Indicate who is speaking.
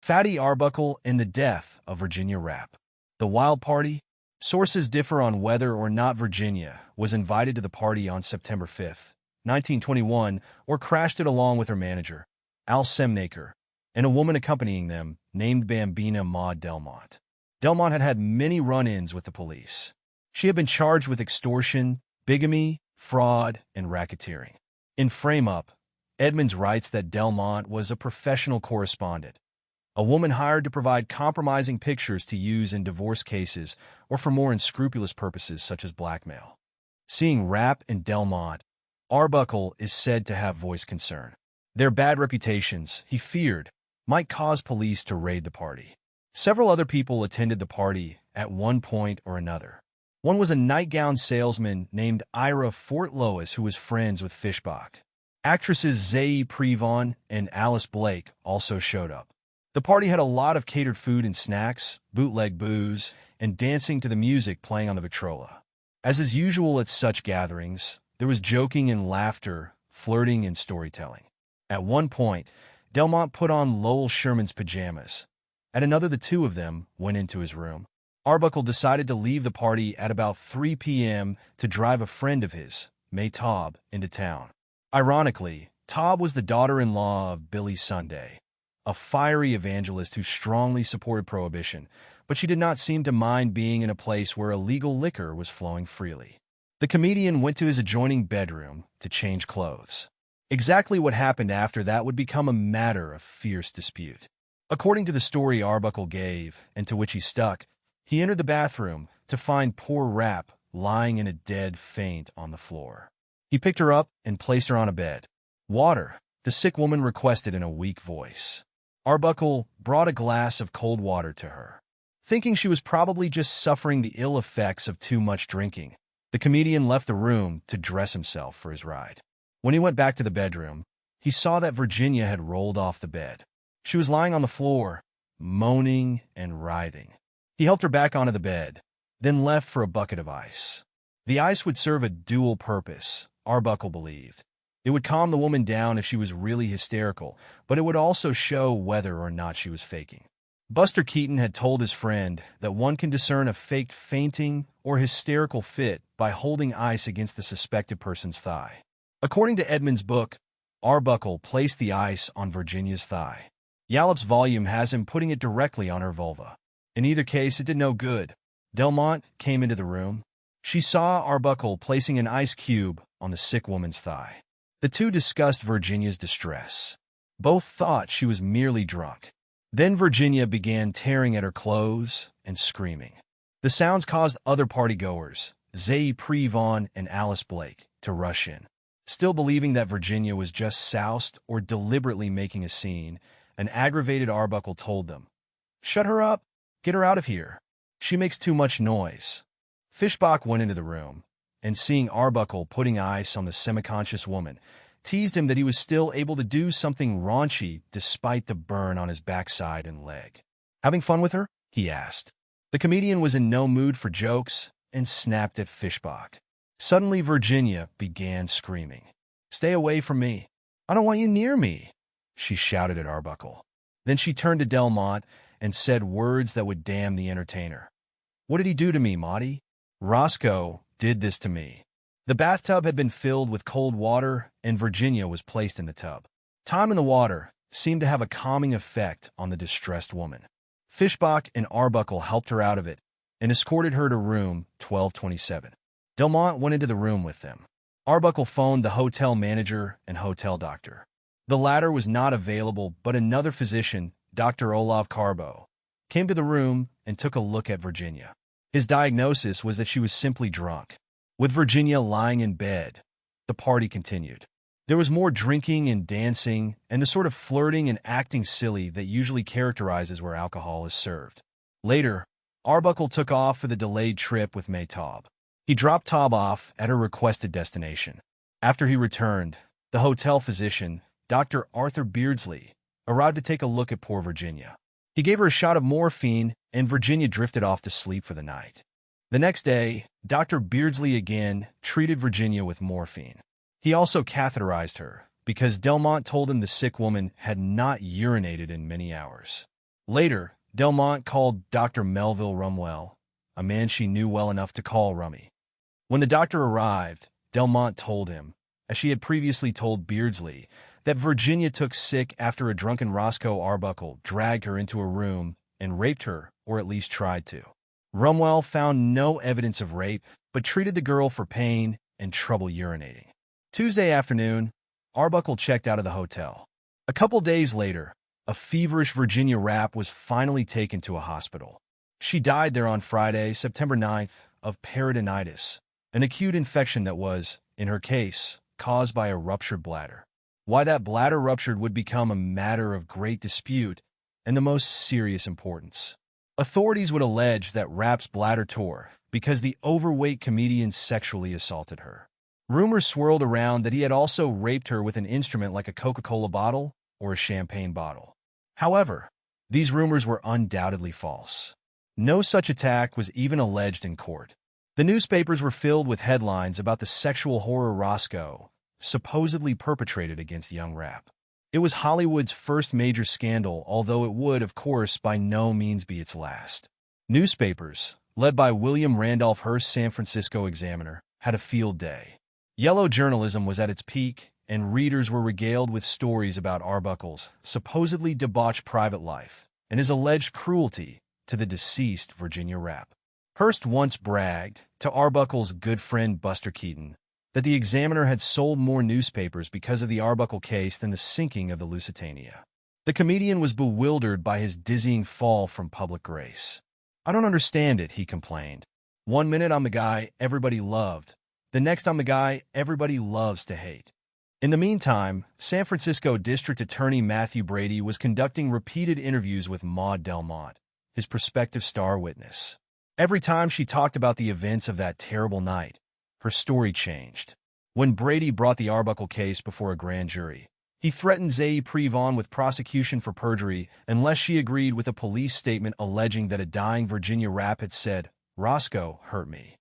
Speaker 1: Fatty Arbuckle and the death of Virginia Rappe. The wild party? Sources differ on whether or not Virginia was invited to the party on September 5, 1921, or crashed it along with her manager, Al Semnaker, and a woman accompanying them named Bambina Maud Delmont. Delmont had had many run-ins with the police. She had been charged with extortion, bigamy, fraud, and racketeering. In Frame Up, Edmonds writes that Delmont was a professional correspondent, a woman hired to provide compromising pictures to use in divorce cases or for more unscrupulous purposes such as blackmail. Seeing Rappe and Delmont, Arbuckle is said to have voiced concern. Their bad reputations, he feared, might cause police to raid the party. Several other people attended the party at one point or another. One was a nightgown salesman named Ira Fort Lois who was friends with Fishbach. Actresses Zaye Prevon and Alice Blake also showed up. The party had a lot of catered food and snacks, bootleg booze, and dancing to the music playing on the Victrola. As is usual at such gatherings, there was joking and laughter, flirting and storytelling. At one point, Delmont put on Lowell Sherman's pajamas. At another, the two of them went into his room. Arbuckle decided to leave the party at about 3 p.m. to drive a friend of his, May Taub, into town. Ironically, Taub was the daughter-in-law of Billy Sunday, a fiery evangelist who strongly supported prohibition, but she did not seem to mind being in a place where illegal liquor was flowing freely. The comedian went to his adjoining bedroom to change clothes. Exactly what happened after that would become a matter of fierce dispute. According to the story Arbuckle gave, and to which he stuck, he entered the bathroom to find poor Rappe lying in a dead faint on the floor. He picked her up and placed her on a bed. "Water," the sick woman requested in a weak voice. Arbuckle brought a glass of cold water to her. Thinking she was probably just suffering the ill effects of too much drinking, the comedian left the room to dress himself for his ride. When he went back to the bedroom, he saw that Virginia had rolled off the bed. She was lying on the floor, moaning and writhing. He helped her back onto the bed, then left for a bucket of ice. The ice would serve a dual purpose, Arbuckle believed. It would calm the woman down if she was really hysterical, but it would also show whether or not she was faking. Buster Keaton had told his friend that one can discern a faked fainting or hysterical fit by holding ice against the suspected person's thigh. According to Edmonds' book, Arbuckle placed the ice on Virginia's thigh. Yallop's volume has him putting it directly on her vulva. In either case, it did no good. Delmont came into the room. She saw Arbuckle placing an ice cube on the sick woman's thigh. The two discussed Virginia's distress. Both thought she was merely drunk. Then Virginia began tearing at her clothes and screaming. The sounds caused other partygoers, Zaye Prevon and Alice Blake, to rush in. Still believing that Virginia was just soused or deliberately making a scene, an aggravated Arbuckle told them, "Shut her up. Get her out of here. She makes too much noise." Fishbach went into the room, and seeing Arbuckle putting ice on the semi-conscious woman, teased him that he was still able to do something raunchy despite the burn on his backside and leg. "Having fun with her?" he asked. The comedian was in no mood for jokes and snapped at Fishbach. Suddenly, Virginia began screaming. "Stay away from me. I don't want you near me," she shouted at Arbuckle. Then she turned to Delmont and said words that would damn the entertainer. "What did he do to me, Maudie? Roscoe did this to me." The bathtub had been filled with cold water, and Virginia was placed in the tub. Time in the water seemed to have a calming effect on the distressed woman. Fishbach and Arbuckle helped her out of it and escorted her to room 1227. Delmont went into the room with them. Arbuckle phoned the hotel manager and hotel doctor. The latter was not available, but another physician, Dr. Olav Carbo, came to the room and took a look at Virginia. His diagnosis was that she was simply drunk. With Virginia lying in bed, the party continued. There was more drinking and dancing and the sort of flirting and acting silly that usually characterizes where alcohol is served. Later, Arbuckle took off for the delayed trip with May Taub. He dropped Taub off at her requested destination. After he returned, the hotel physician, Dr. Arthur Beardsley, arrived to take a look at poor Virginia. He gave her a shot of morphine, and Virginia drifted off to sleep for the night. The next day, Dr. Beardsley again treated Virginia with morphine. He also catheterized her, because Delmont told him the sick woman had not urinated in many hours. Later, Delmont called Dr. Melville Rumwell, a man she knew well enough to call Rummy. When the doctor arrived, Delmont told him, as she had previously told Beardsley, that Virginia took sick after a drunken Roscoe Arbuckle dragged her into a room and raped her, or at least tried to. Rumwell found no evidence of rape, but treated the girl for pain and trouble urinating. Tuesday afternoon, Arbuckle checked out of the hotel. A couple days later, a feverish Virginia Rappe was finally taken to a hospital. She died there on Friday, September 9th, of peritonitis, an acute infection that was, in her case, caused by a ruptured bladder. Why that bladder ruptured would become a matter of great dispute and the most serious importance. Authorities would allege that Rappe's bladder tore because the overweight comedian sexually assaulted her. Rumors swirled around that he had also raped her with an instrument like a Coca-Cola bottle or a champagne bottle. However, these rumors were undoubtedly false. No such attack was even alleged in court. The newspapers were filled with headlines about the sexual horror Roscoe supposedly perpetrated against young Rappe. It was Hollywood's first major scandal, although it would, of course, by no means be its last. Newspapers, led by William Randolph Hearst's San Francisco Examiner, had a field day. Yellow journalism was at its peak, and readers were regaled with stories about Arbuckle's supposedly debauched private life and his alleged cruelty to the deceased Virginia Rappe. Hearst once bragged to Arbuckle's good friend Buster Keaton that the Examiner had sold more newspapers because of the Arbuckle case than the sinking of the Lusitania. The comedian was bewildered by his dizzying fall from public grace. "I don't understand it," he complained. "One minute I'm the guy everybody loved. The next I'm the guy everybody loves to hate." In the meantime, San Francisco District Attorney Matthew Brady was conducting repeated interviews with Maud Delmont, his prospective star witness. Every time she talked about the events of that terrible night, her story changed. When Brady brought the Arbuckle case before a grand jury, he threatened Zaye Prevon with prosecution for perjury unless she agreed with a police statement alleging that a dying Virginia Rappe had said, "Roscoe hurt me."